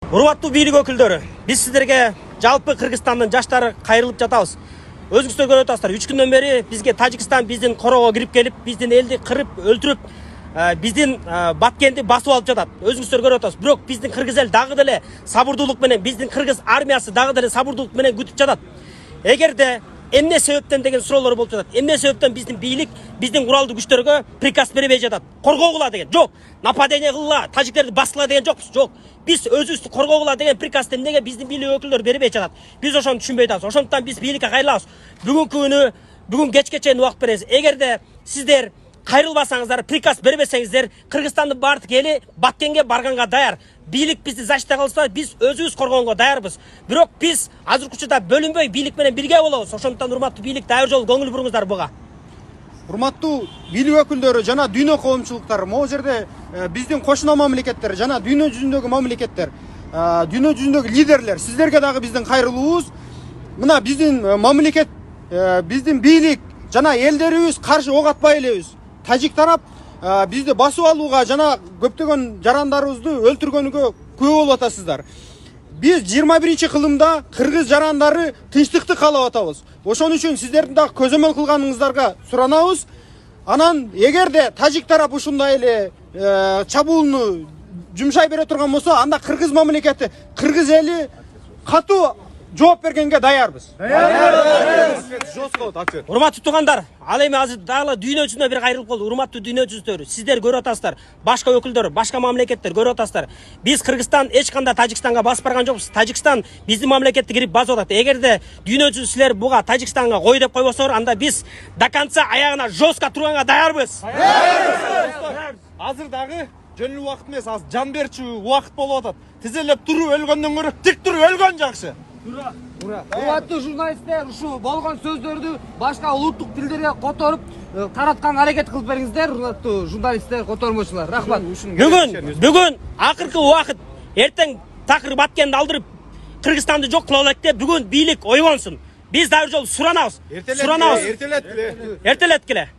Урматтуу бийлик өкүлдөрү, биз сиздерге жалпы Кыргызстандын жаштары кайрылып жатабыз. Өзүңүздөр көрүп атасыздар, 3 күндөн бери бизге Тажикстан биздин корого кирип келип, биздин элди кырып, өлтүрүп, биздин Баткенди басып алып жатат. Өзүңүздөр көрүп атасыз. Бирок биздин кыргыз эл дагы деле сабырдуулук менен, биздин кыргыз армиясы дагы деле сабырдуулук менен күтүп жатат. Эгерде эмне себептен деген суроолор болуп жатат. Эмне себептен биздин бийлик биздин куралдуу күчтөргө приказ бербей жатат? Коргогула деген. Жок. Нападение кылгыла, тажиктерди баскыла деген жокпуз. Жок. Биз өзүбүздү коргогула деген приказды эмнеге биздин бийлик өкүлдөрү бербей жатат? Биз ошону түшүнбөй атабыз. Ошондуктан биз бийликке кайрылабыз. Бүгүнкү күнү, бүгүн кечке чейин убакыт беребиз. Эгерде сиздер кайрылбасаңыздар, приказ бербесеңиздер, Кыргызстандын баардык эли Баткенге барганга даяр. Бийлик бизди защита кылса, биз өзүбүз коргонго даярбыз. Бирок биз азыркы учурда бөлүнбөй бийлик менен бирге болобуз. Ошондуктан урматтуу бийлик, дайыр жолу көңүл буруңуздар буга. Урматтуу бийлик өкүлдөрү жана дүйнө коомчулуктары, могу жерде биздин кошуна мамлекеттер жана дүйнө жүзүндөгү мамлекеттер, дүйнө жүзүндөгү лидерлер, сиздерге дагы биздин кайрылуубуз. Мына биздин мамлекет, биздин бийлик жана элдерибиз каршы ок атпай элебиз. Тажик тарап бизди басып алууга жана көптөгөн жарандарыбызды өлтүргөнүгө күбө болуп атасыздар. Биз 21 кылымда кыргыз жарандары тынчтыкты каалап атабыз. Ошон үчүн сиздердин дагы көзөмөл кылганыңыздарга суранабыз. Анан эгерде тажик тарап ушундай эле чабуулну жумшай бере турган болсо, анда кыргыз мамлекети, кыргыз эли катуу жооп бергенге даярбыз. Урматтуу туугандар, ал эми азыр дагы дүйнө жүзүнө бир кайрылып калды. Урматтуу дүйнө жүзүндөрү, сиздер көрүп атасыздар, башка өкүлдөр, башка мамлекеттер көрүп атасыздар. Биз Кыргызстан эч кандай Тажикстанга басып барган жокпуз. Тажикстан биздин мамлекетти кирип басып атат. Эгерде дүйнө жүзү силер буга Тажикстанга кой деп койбосоңор, анда биз до конца аягына жестко турганга даярбыз. Азыр дагы жөнүл убакыт эмес, азыр жан берчү убакыт болуп атат. Тизелеп туруп өлгөндөн көрө тик туруп өлгөн жакшы. Урматтуу журналисттер, ушу болгон сөздөрдү башка улуттук тилдерге которуп таратканга аракет кылып бериңиздер. Урматтуу журналисттер, котормочулар. Рахмат. Бүгүн акыркы убакыт, эртең такыр Баткенди алдырып Кыргызстанды жок кыла алат деп бүгүн бийлик ойгонсун. Биз дайыр жолу суранабыз. Эртелет келе. Эртелет келе.